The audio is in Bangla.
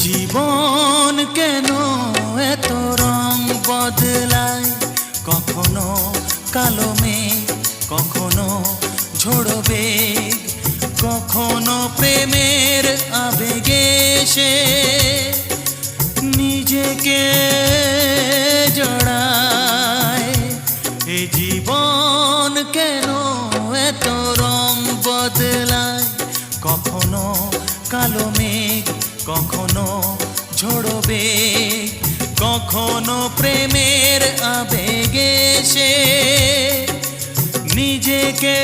জীবন কেন এত রং বদলায়, কখনো কালো মেঘ, কখনো ঝোড়ো বেগ, কখনো প্রেমের আবেগে সে নিজেকে জড়ায়। এ জীবন কেন এত রং বদলায়, কখনো কালো মেঘ, কখনো ঝোড়ো বেগ, কখনো প্রেমের আবেগে সে নিজেকে